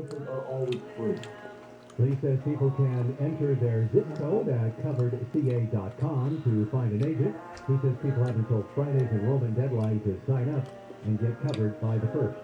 Are always free. Lee says people can enter their zip code at coveredca.com to find an agent. He says people have until Friday's enrollment deadline to sign up and get covered by the 1st.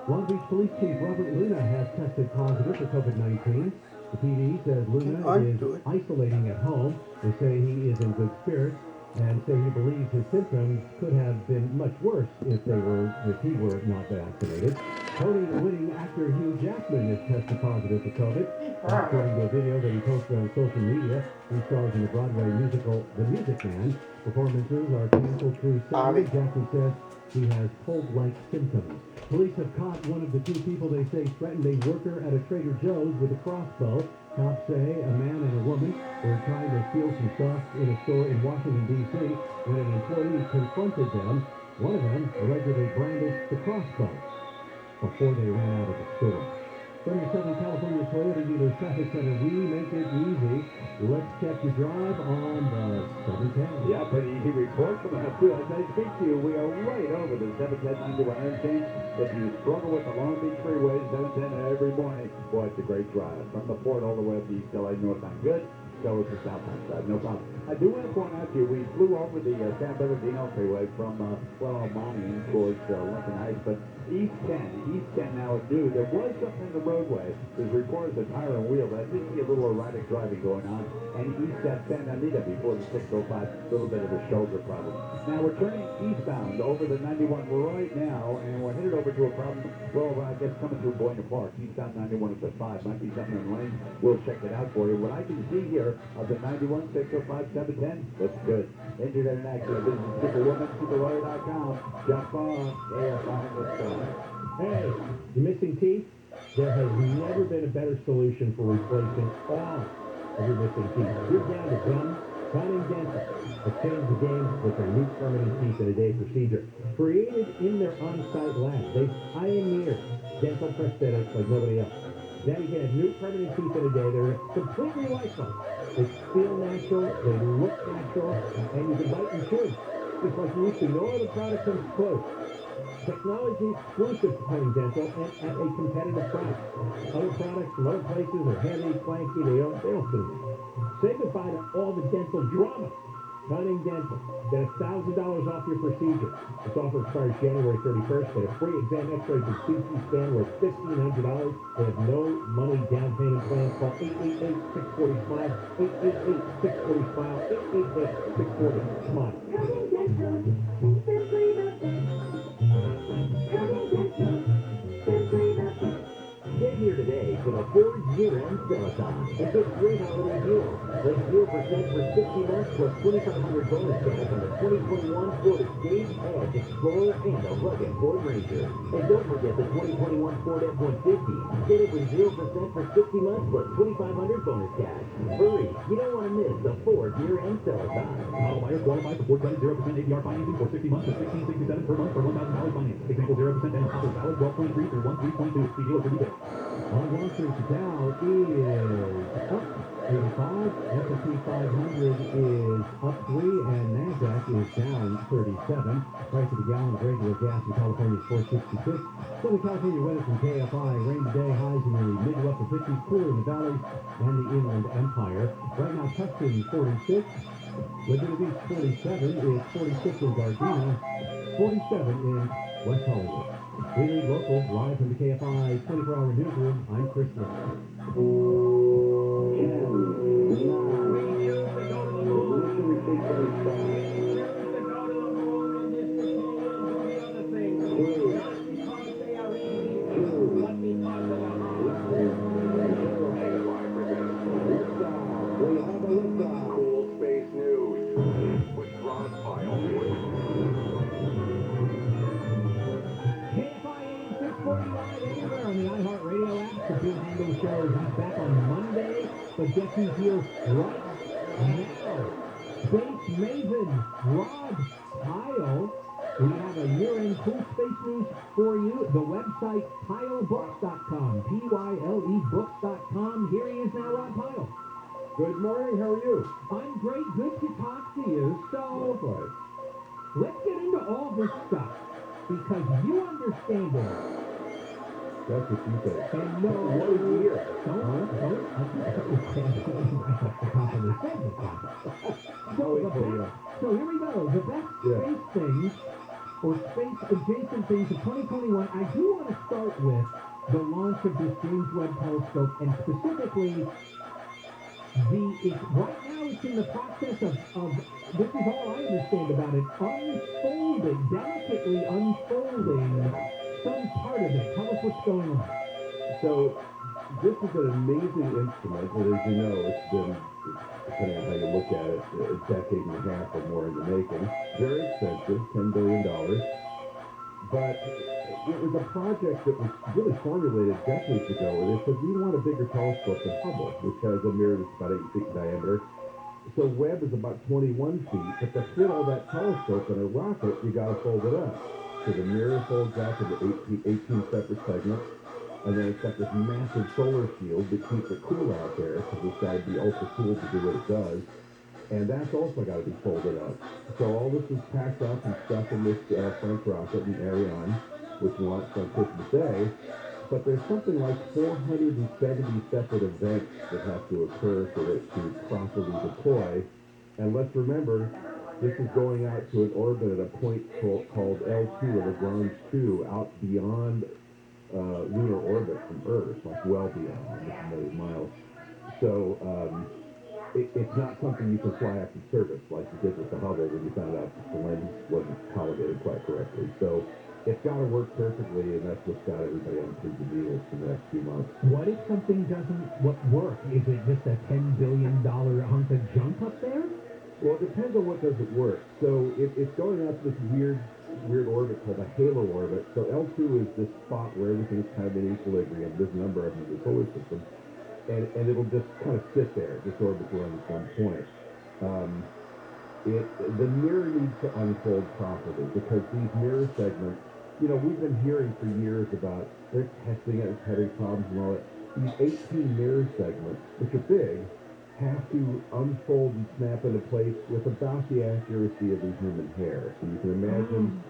Long Beach Police Chief Robert Luna has tested positive for COVID-19. The PD says Luna is isolating at home. They say he is in good spirits and say he believes his symptoms could have been much worse if he were not vaccinated. Tony-winning actor Hugh Jackman has tested positive for COVID. According to a video that he posted on social media, he stars in the Broadway musical The Music Man. Performances are canceled through Saturday. Jackman says he has cold-like symptoms. Police have caught one of the two people they say threatened a worker at a Trader Joe's with a crossbow. Cops say a man and a woman were trying to steal some stuff in a store in Washington, D.C. when an employee confronted them. One of them allegedly brandished the crossbow before they ran out of the store. From your Southern California Toyota Dealers Traffic Center, we make it easy. Let's check your drive on the 710. Yeah, pretty easy report from us, too. As I speak to you, we are right over the 710 91 interchange. If you struggle with the Long Beach Freeway, 710 every morning, boy, it's a great drive. From the port all the way up the East LA northbound. Good. So it's the southbound side, no problem. I do want to point out to you, we flew over the San Bernardino Freeway from, Monty towards Lincoln Heights, but East 10 now is new. There was something in the roadway. There's reports of tire and wheel. I did see a little erratic driving going on. And East at San Anita before the 605, a little bit of a shoulder problem. Now we're turning eastbound over the 91 right now, and we're headed over to a problem, I guess coming through Boynton Park. Eastbound 91 is at 5. Might be something in the lane. We'll check it out for you. What I can see here of the 91, 605, 710, looks good. Injured at an accident. This is Superwoman, Superlawyer.com. Jump on. AFI, let's go. Hey, you missing teeth? There has never been a better solution for replacing all of your missing teeth. You're down to gum, Cunning Dental has changed the game with their new permanent teeth in a day procedure. Created in their on-site lab, they pioneered dental prosthetics like nobody else. Now you can have new permanent teeth in a day. They're completely lifeless. They feel natural, they look natural, and you can bite and chew. Just like you used to. No other product comes close. Technology exclusive to Cunning Dental and at a competitive price. Other products from other places are heavy, clanky, they don't fit you. Say goodbye to all the dental drama. Cunning Dental. Get $1,000 off your procedure. This offer expires January 31st. Get a free exam x-ray from CT scan worth $1,500. They have no money down payment plan. Call 888-640-SMILE. 888-640-SMILE. 888-640-SMILE. Get here today for the Ford year-end sale-a-thon and get great holiday deals. Like 0% for 60 months plus 2,500 bonus cash on the 2021 Ford Escape, Edge, Explorer, and the rugged Ford Ranger. And don't forget the 2021 Ford F-150. Get it with 0% for 60 months plus 2,500 bonus cash. Hurry, you don't want to miss the Ford year-end sale-a-thon. Model buyer qualifies for Ford credit 0% APR financing for 60 months to $1,667 per month for $1,000 finance. Example 0% down. Offer valid 12/23 through 1/3/22. See dealer for details. On Wall Street, the Dow is up 85, S&P 500 is up 3, and NASDAQ is down 37. Price of a gallon of regular gas in California is $4.66. Southern California weather from KFI. Rain today, highs in the mid to upper 50s, cooler in the valleys and the Inland Empire. Right now, Tustin 46. Laguna Beach 47 is 46 in Gardena, 47 in West Hollywood. We read local, live from the KFI 24-hour newsroom. I'm Chris Lee. 649 anywhere on the iHeartRadio app. The Bill Handle Show is back on Monday, but guess who's here right now? Space Maven, Rob Pyle. We have a year-end cool space news for you. The website, pylebooks.com, P-Y-L-E books.com. Here he is now, Rob Pyle. Good morning, how are you? I'm great, good to talk to you. So, let's get into all this stuff, because you understand it. That's what you think. And no, What a year. Don't, off the top of the segment. So here we go. The best space things or space adjacent things of 2021. I do want to start with the launch of this James Webb Telescope, and specifically right now it's in the process of this is all I understand about it, delicately unfolding some part of it. Tell us what's going on. So this is an amazing instrument, and as you know, it's been, depending on how you look at it, a decade and a half or more in the making. Very expensive, $10 billion. But it was a project that was really formulated decades ago, and they said, we want a bigger telescope than Hubble, which has a mirror that's about 8 feet in diameter. So Webb is about 21 feet, but to fit all that telescope in a rocket, you got to fold it up. So the mirror folds out into 18 separate segments, and then it's got this massive solar shield that keeps it cool out there, because it's got to be ultra cool to do what it does. And that's also got to be folded up. So all this is packed up and stuck in this French rocket, the Ariane, which launched on Christmas Day. But there's something like 470 separate events that have to occur for it to properly deploy. And let's remember, this is going out to an orbit at a point called L2, or Lagrange 2, out beyond lunar orbit from Earth, like well beyond, a million miles. So it's not something you can fly after service like you did with the Hubble when you found out that the lens wasn't calibrated quite correctly. So it's got to work perfectly, and that's what's got everybody on the needles for the next few months. What if something doesn't work? Is it just a $10 billion hunk of junk up there? Well, it depends on what doesn't work. So it's going out to this weird orbit called a halo orbit. So L2 is this spot where everything's kind of in equilibrium. There's a number of them in the solar system. And it'll just kind of sit there, this orbit around at one point. The mirror needs to unfold properly, because these mirror segments, you know, we've been hearing for years about they're testing it, it's having problems and all that. These 18 mirror segments, which are big, have to unfold and snap into place with about the accuracy of a human hair. So you can imagine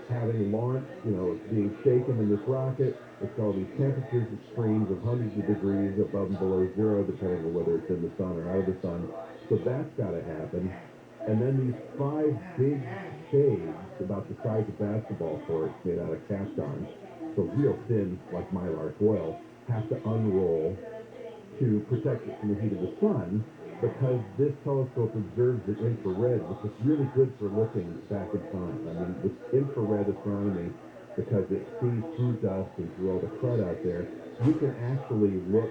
having launched, you know, it's being shaken in this rocket. It's all these temperatures extremes of hundreds of degrees above and below zero, depending on whether it's in the sun or out of the sun. So that's got to happen. And then these 5 big shades, about the size of basketball courts, made out of Kapton, so real thin, like mylar foil, have to unroll to protect it from the heat of the sun, because this telescope observes the infrared, which is really good for looking back in time. I mean, with infrared astronomy, because it sees through dust and through all the crud out there, you can actually look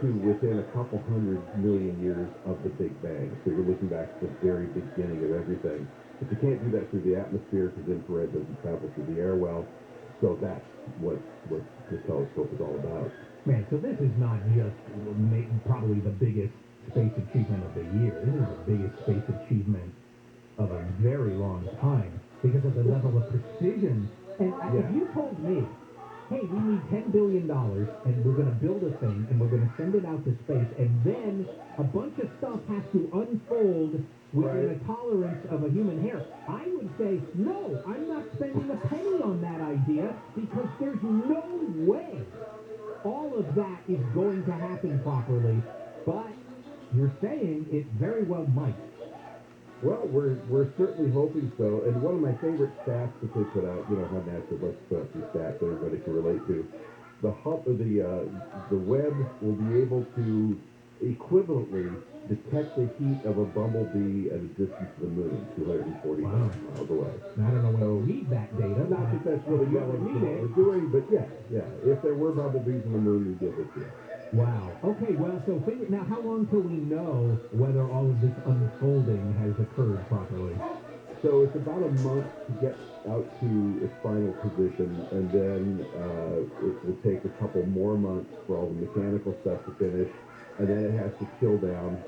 to within a couple 100 million years of the Big Bang. So you're looking back to the very beginning of everything. But you can't do that through the atmosphere, because infrared doesn't travel through the air well. So that's what this telescope is all about. Man, so this is not just probably the biggest space achievement of the year. This is the biggest space achievement of a very long time, because of the level of precision. And if you told me, hey, we need $10 billion, and we're going to build a thing, and we're going to send it out to space, and then a bunch of stuff has to unfold within a tolerance of a human hair, I would say, no, I'm not spending a penny on that idea, because there's no way all of that is going to happen properly. But you're saying it very well might. Well, we're certainly hoping so. And one of my favorite stats that they put out, you know how natural, let's put up some stats that everybody can relate to. The Webb will be able to equivalently detect the heat of a bumblebee at a distance to the moon, 240,000 miles away. I don't know when we read that data. Not that that's really relevant to what we're doing, but yeah. If there were bumblebees on the moon, we'd be able to see it. Wow. Okay, well, so now how long till we know whether all of this unfolding has occurred properly? So it's about a month to get out to its final position, and then it will take a couple more months for all the mechanical stuff to finish, and then it has to chill down.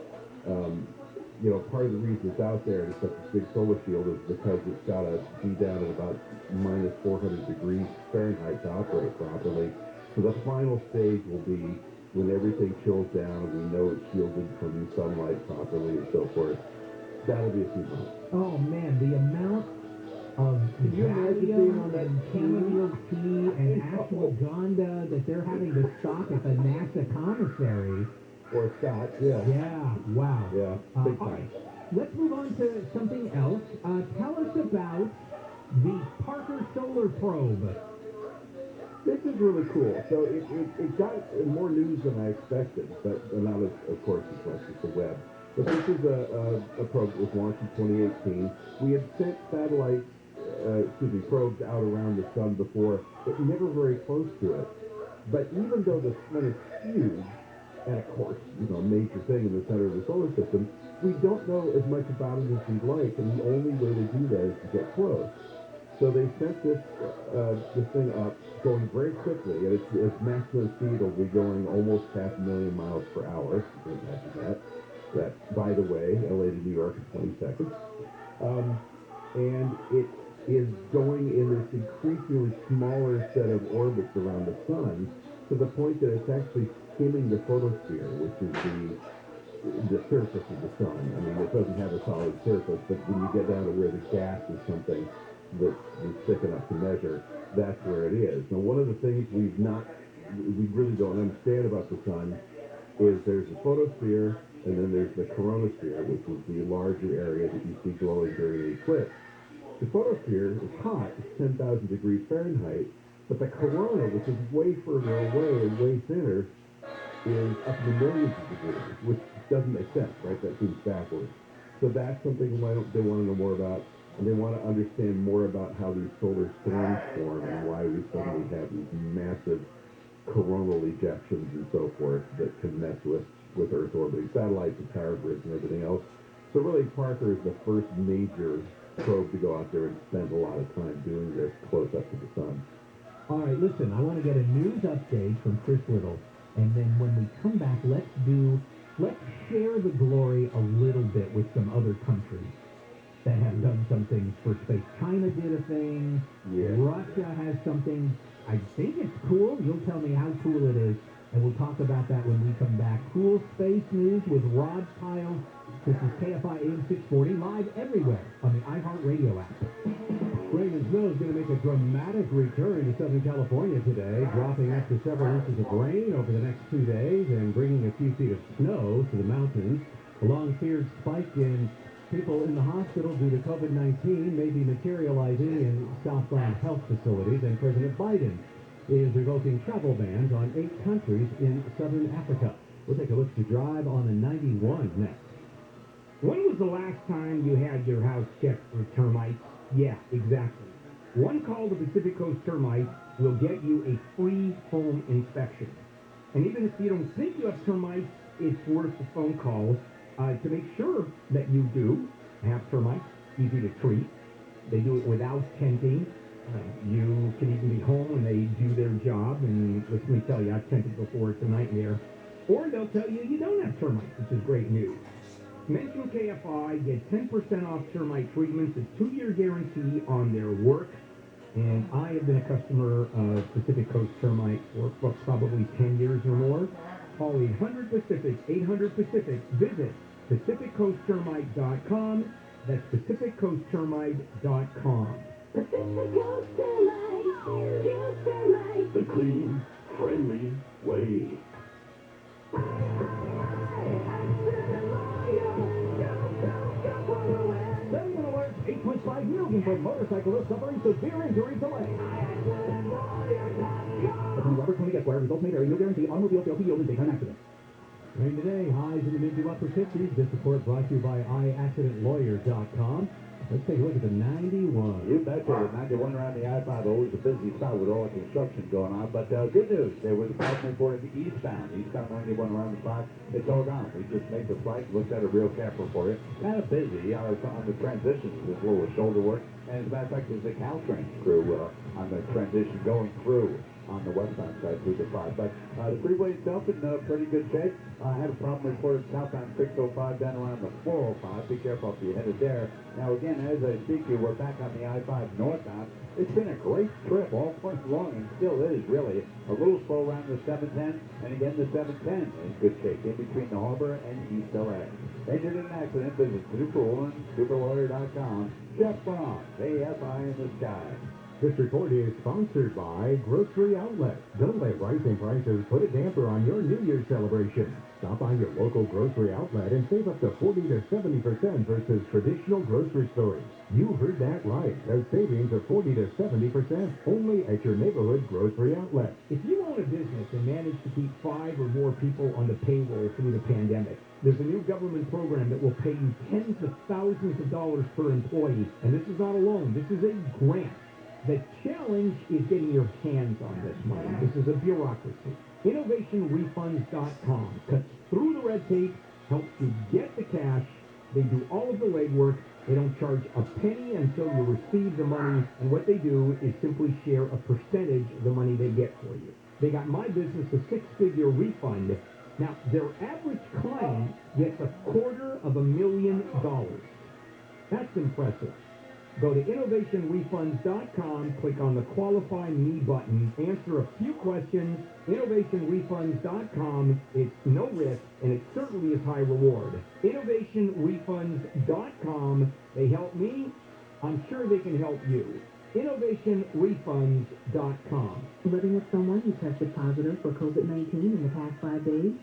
You know, part of the reason it's out there and it's such a big solar shield is because it's got to be down at about minus 400 degrees Fahrenheit to operate properly. So the final stage will be when everything chills down and we know it's shielded from sunlight properly and so forth. That'll be a few months. Oh, man, the amount of Can you imagine being on that chamomile tea and ashwagandha that they're having to stock at the NASA commissary. Or Scott, yeah. Yeah, wow. Yeah, big all time. right, let's move on to something else. Tell us about the Parker Solar Probe. This is really cool. So it got more news than I expected, but not of course it's not just the web. But this is a probe that was launched in 2018. We had sent satellites, probes out around the sun before, but never very close to it. But even though the sun is huge, and of course, a major thing in the center of the solar system, we don't know as much about it as we'd like, and the only way to do that is to get close. So they sent this thing up, going very quickly, and its maximum speed will be going almost 500,000 miles per hour. You can imagine that. That, by the way, LA to New York in 20 seconds. And it is going in this increasingly smaller set of orbits around the sun, to the point that it's actually skimming the photosphere, which is the surface of the sun. I mean, it doesn't have a solid surface, but when you get down to where the gas is something that's thick enough to measure, that's where it is. Now, one of the things we really don't understand about the sun is there's the photosphere, and then there's the coronosphere, which is the larger area that you see glowing during the eclipse. The photosphere is hot, it's 10,000 degrees Fahrenheit, but the corona, which is way further away and way thinner, is up in the millions of degrees, which doesn't make sense, right? That seems backwards. So that's something they want to know more about, and they want to understand more about how these solar storms form and why we suddenly have these massive coronal ejections and so forth that can mess with Earth orbiting satellites and power grids and everything else. So really, Parker is the first major probe to go out there and spend a lot of time doing this close up to the sun. All right, listen, I want to get a news update from Chris Little, and then when we come back, let's share the glory a little bit with some other countries that have done some things for space. China did a thing. Yeah. Russia has something. I think it's cool. You'll tell me how cool it is, and we'll talk about that when we come back. Cool space news with Rod Pyle. This is KFI AM 640, live everywhere on the iHeartRadio app. Rain and snow is going to make a dramatic return to Southern California today, dropping up to several inches of rain over the next 2 days and bringing a few feet of snow to the mountains. A long-feared spike in people in the hospital due to COVID-19 may be materializing in Southland health facilities, and President Biden is revoking travel bans on 8 countries in Southern Africa. We'll take a look to drive on the 91 next. When was the last time you had your house checked for termites? Yeah, exactly. One call to Pacific Coast Termites will get you a free home inspection. And even if you don't think you have termites, it's worth the phone call to make sure that you do have termites. Easy to treat. They do it without tenting. You can even be home when they do their job. And let me tell you, I've tented before. It's a nightmare. Or they'll tell you you don't have termites, which is great news. Mention KFI, get 10% off termite treatments, a 2-year guarantee on their work. And I have been a customer of Pacific Coast Termite for probably 10 years or more. Call 800-PACIFIC, 800-PACIFIC. Visit PacificCoastTermite.com. That's PacificCoastTermite.com. Pacific Coast Termite, Coast Termite. The clean, friendly way. Seven alert, 8.5 million for motorcyclists suffering severe injury delay. From Robert Tony Esquire, results may vary. No guarantee. Automobile sales yield in daytime accidents. Rain today, highs in the mid to upper 50s. This report brought to you by iAccidentLawyer.com. Let's take a look at the 91. You betcha. The 91 around the I-5, always a busy spot with all the construction going on. But good news, there was a problem reported eastbound 91 around the clock. It's all gone. We just made the flight, looked at it real careful for you. Kind of busy on the transitions. There's a little shoulder work. And as a matter of fact, there's a Caltrain crew on the transition going through on the westbound side through the 5. But the freeway itself in pretty good shape. I had a problem reported southbound 605 down around the 405. Be careful if you're headed there. Now again, as I speak to you, we're back on the I-5 northbound. It's been a great trip all point long, and still is really. A little slow around the 710, and again the 710 in good shape in between the harbor and East LA. Injured in an accident, visit Super Superlawyer.com. Chevron, KFI in the sky. This report is sponsored by Grocery Outlet. Don't let rising prices put a damper on your New Year's celebration. Stop by your local grocery outlet and save up to 40 to 70% versus traditional grocery stores. You heard that right. A savings of 40 to 70% only at your neighborhood grocery outlet. If you own a business and manage to keep 5 or more people on the payroll through the pandemic, there's a new government program that will pay you tens of thousands of dollars per employee. And this is not a loan. This is a grant. The challenge is getting your hands on this money. This is a bureaucracy. InnovationRefunds.com cuts through the red tape, helps you get the cash. They do all of the legwork. They don't charge a penny until you receive the money. And what they do is simply share a percentage of the money they get for you. They got my business a 6-figure refund. Now, their average client gets $250,000. That's impressive. Go to innovationrefunds.com, click on the Qualify Me button, answer a few questions. Innovationrefunds.com. It's no risk, and it certainly is high reward. Innovationrefunds.com. They help me. I'm sure they can help you. Innovationrefunds.com. Living with someone who tested positive for COVID-19 in the past 5 days?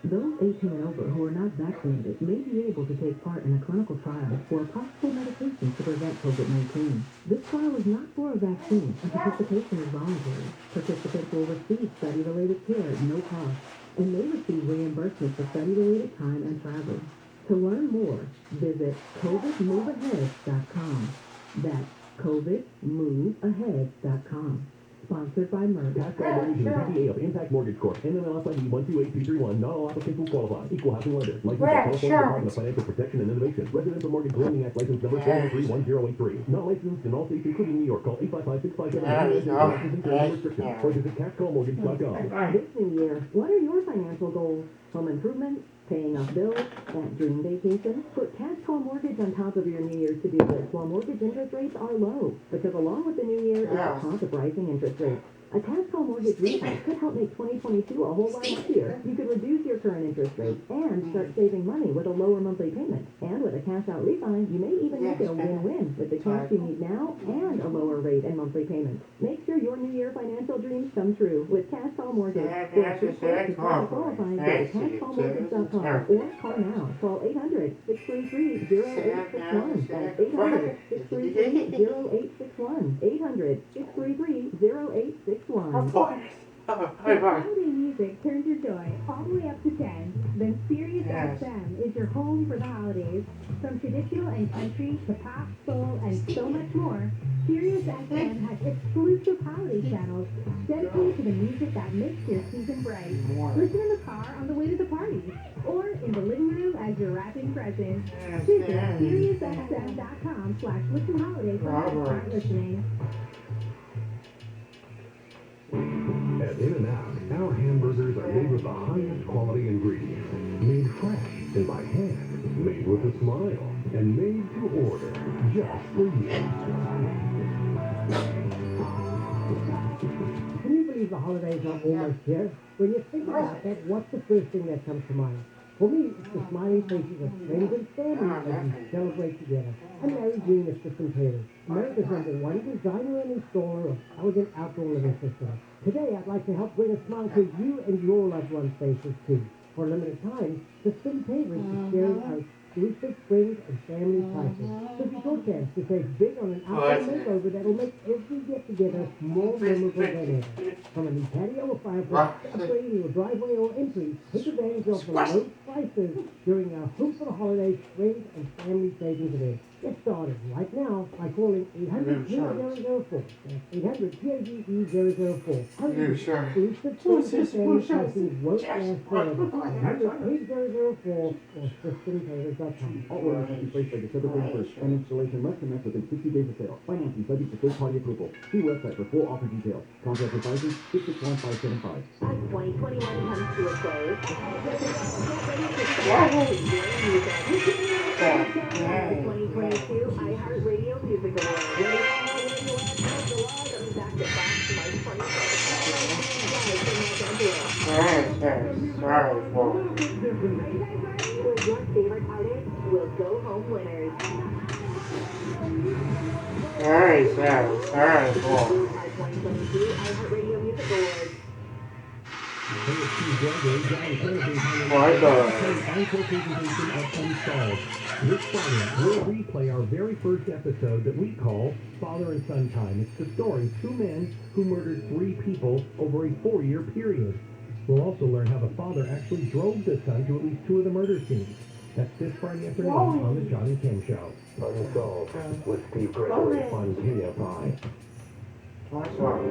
Those 18 and over who are not vaccinated may be able to take part in a clinical trial for a possible medication to prevent COVID-19. This trial is not for a vaccine, and participation is voluntary. Participants will receive study-related care at no cost and may receive reimbursement for study-related time and travel. To learn more, visit covidmoveahead.com. That's covidmoveahead.com. Sponsored by Merck. Cash call mortgage is a DBA of Impact Mortgage Corp. NMLS ID 128331. Not all applicants will qualify. Equal housing lender. Licensed by California Department of Financial Protection and Innovation. Residential Mortgage Lending Act license number 4131083. Not licensed in all states including New York. Call 855-657-999 restrictions. Or visit cashcallmortgage.com. This new year, what are your financial goals? Home improvement? Paying off bills? That dream vacation? Put Cash Call Mortgage on top of your New Year's to-do list while mortgage interest rates are low. Because along with the new year is the cost of rising interest rates. A Cash Call Mortgage refund could help make 2022 a whole lot easier. You could reduce your current interest rate and start saving money with a lower monthly payment. And with a cash out refinance, you may even make it a win-win with the cash you need now and a lower rate and monthly payment. Make sure your New Year financial dreams come true with Cash Call Mortgage. For a free quote to qualify, go to cashcallmortgage.com or call now. Call 800-633-0861. That's 800-633-0861. 800-633-0861. Holiday music turns your joy all the way up to 10. Then Sirius XM is your home for the holidays. From traditional and country to pop, soul, and so much more, Sirius XM has exclusive holiday channels dedicated to the music that makes your season bright. Listen in the car on the way to the party, or in the living room as you're wrapping presents. Visit SiriusXM.com/listenholiday to start listening. At In-N-Out, our hamburgers are made with the highest quality ingredients, made fresh and by hand, made with a smile, and made to order just for you. Can you believe the holidays are almost here? When you think about that, what's the first thing that comes to mind? For me, it's the smiling faces of friends and family as we celebrate together. I'm Larry Green of System Tailors, America's #1 designer and installer of elegant outdoor living systems. Today, I'd like to help bring a smile to you and your loved ones' faces too. For a limited time, System Tailors is sharing our exclusive friends and family prices. So be your chance to save big on an outdoor makeover that'll make every get-together more memorable than ever. From a new patio or fireplace, upgrading your driveway or entry, take advantage of the low prices during our Hope for the Holidays Friends and Family Savings event. Get started right now by calling 800-0004. That's 800-PAGE-004. Hurry, exclusive friends and family prices won't last forever. 800-8004 or SystemTailors.com. All orders must be placed by December 31st, and installation must commence within 60 days of sale. Financing subject to third-party approval. See website for full offer details. Contact advisors 661-575. As 2021 comes to a close, get ready to celebrate your music. 2022 iHeartRadio Music Awards. Back to back to my 20th. Where your favorite artists will go home winners. Very sad. Very cool. iHeartRadio Music Awards. My God. Encore presentation of Unsolved. This Friday, we'll replay our very first episode that we call Father and Son Time. It's the story of two men who murdered 3 people over a 4-year period. We'll also learn how the father actually drove the son to at least 2 of the murder scenes. That's this Friday afternoon on the John and Kim Show. Unsolved with Steve Gregory on KFI. What's wrong?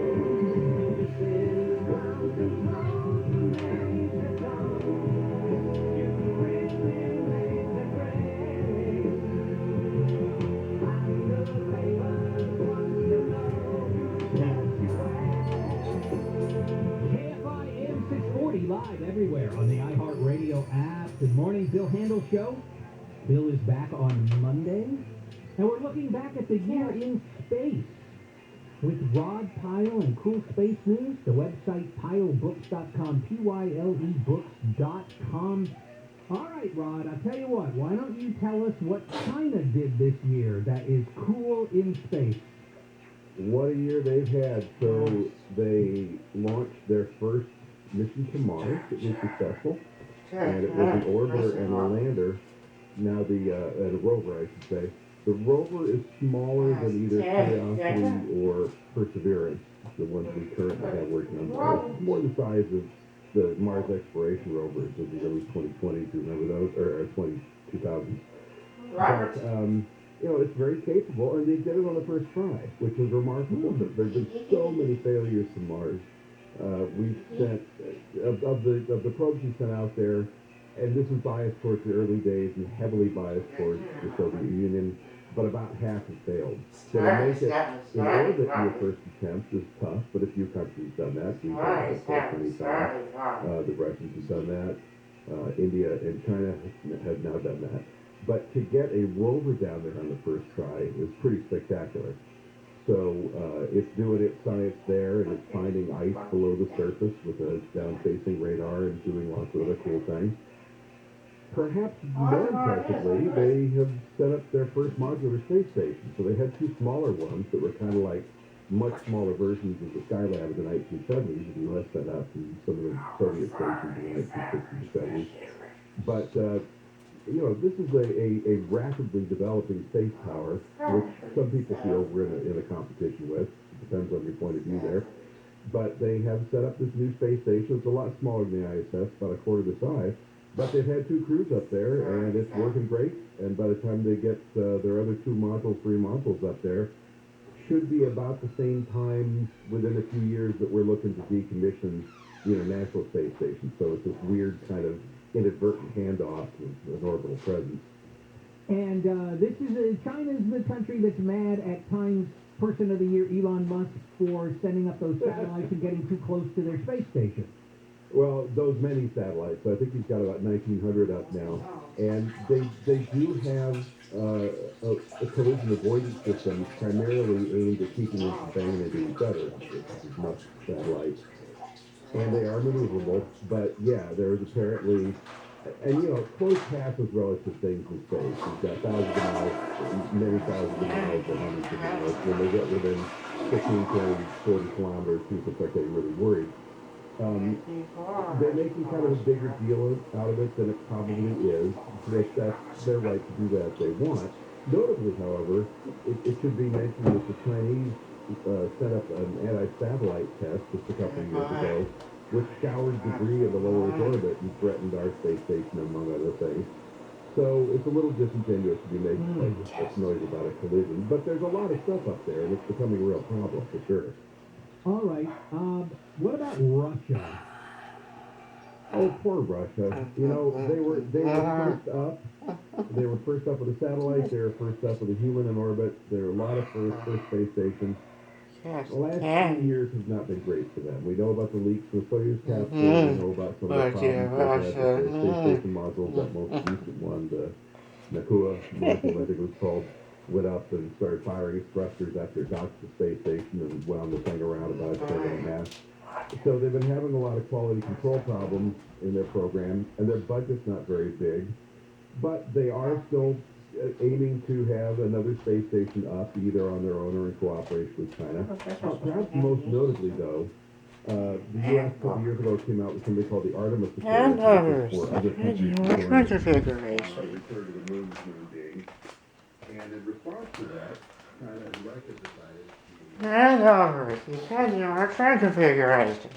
KFI Am 640 live everywhere on the iHeartRadio app. Good morning, Bill Handel Show. Bill is back on Monday, and we're looking back at the year in space with Rod Pyle and Cool Space News. The website pylebooks.com, pylebooks.com. All right, Rod, I'll tell you what. Why don't you tell us what China did this year that is cool in space? What a year they've had. So they launched their first mission to Mars. It was successful. And it was an orbiter and a lander. Now and a rover, I should say. The rover is smaller than either Curiosity or Perseverance, the ones we currently have working on Mars. It's more the size of the Mars exploration rovers of the early 2020s. Do you remember those? Or 2000s. But, it's very capable, and they did it on the first try, which was remarkable. There's been so many failures to Mars. We've sent, of the probes we sent out there, and this is biased towards the early days and heavily biased towards the Soviet Union, but about half have failed. So to make it in orbit in your first attempt is tough, but a few countries have done that. We've done that many times. The Russians have done that. India and China have now done that. But to get a rover down there on the first try is pretty spectacular. So it's doing its science there, and it's finding ice below the surface with a down-facing radar and doing lots of other cool things. Perhaps more impressively, they have set up their first modular space station. So they had 2 smaller ones that were kind of like much smaller versions of the Skylab of the 1970s, the U.S. set up, and some of the Soviet stations in the 1960s and 70s. But this is a rapidly developing space power, which some people feel we're in a competition with. It depends on your point of view there. But they have set up this new space station. It's a lot smaller than the ISS, about a quarter the size. But they've had 2 crews up there, and it's working great. And by the time they get their other 3 modules up there, should be about the same time within a few years that we're looking to decommission, National Space Station. So it's this weird kind of inadvertent handoff of an orbital presence. And this is China's the country that's mad at Time's Person of the Year, Elon Musk, for sending up those satellites and getting too close to their space station. Well, those many satellites. I think he's got about 1,900 up now. And they do have a collision avoidance system primarily aimed at keeping them from banging into each other. It's Musk satellites. And they are maneuverable, but yeah, there is apparently, and close passes relative things in space. You've got thousands of miles, many thousands of miles, or hundreds of miles. When they get within 15, 20, 40 kilometers, people start getting really worried. They're making kind of a bigger deal out of it than it probably is. That's their right to do that if they want. Notably, however, it should be mentioned that the Chinese set up an anti-satellite test just a couple of years ago, which scoured debris in the low Earth orbit and threatened our space station, among other things. So it's a little disingenuous to be making such noise about a collision, but there's a lot of stuff up there, and it's becoming a real problem for sure. All right. What about Russia? Oh, poor Russia. They were first up. They were first up with a satellite. They were first up with a human in orbit. There were a lot of first space stations. The last 2 years have not been great for them. We know about the leaks from the Soyuz capsule. We know about some of the problems they had with their space station modules. That most recent one, the Nakua module, I think it was called, went up and started firing its thrusters after it docked the space station and wound the thing around about a turn and a half. So they've been having a lot of quality control problems in their program, and their budget's not very big. But they are still aiming to have another space station up, either on their own or in cooperation with China. Perhaps most notably, though, the U.S. a couple years ago came out with something called the Artemis Hand Accord, overs. for other countries to join Configuration. return to the moon's moon being. And in response to that, China and Russia decided to... Hand overs. You said you are trying configuration.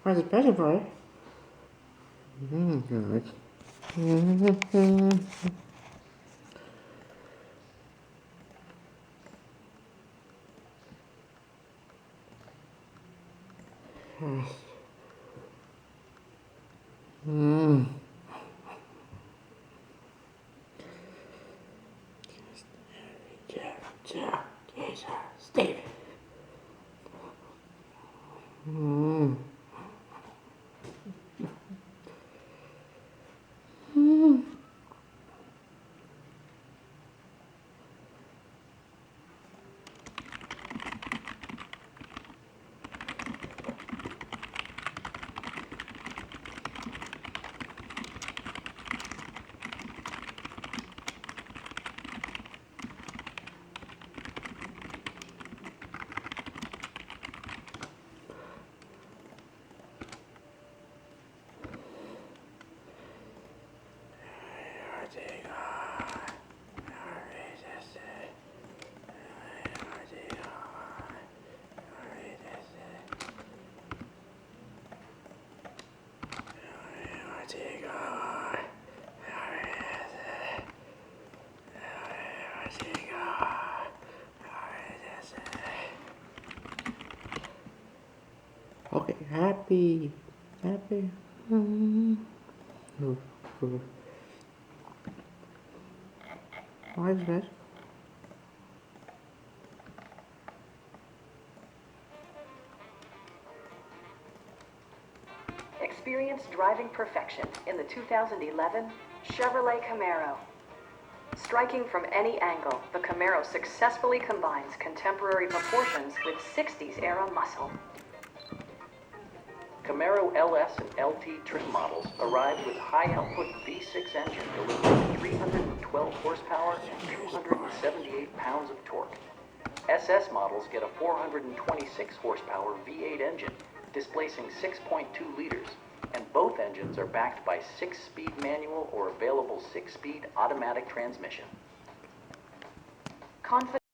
Why is it better, boy? Good. Steve. Okay, happy. Why is that? Experience driving perfection in the 2011 Chevrolet Camaro. Striking from any angle, the Camaro successfully combines contemporary proportions with 60s-era muscle. Camaro LS and LT trim models arrived with high-output V6 engine delivering 312 horsepower and 278 pounds of torque. SS models get a 426 horsepower V8 engine, displacing 6.2 liters, and both engines are backed by 6-speed manual or available 6-speed automatic transmission. Confident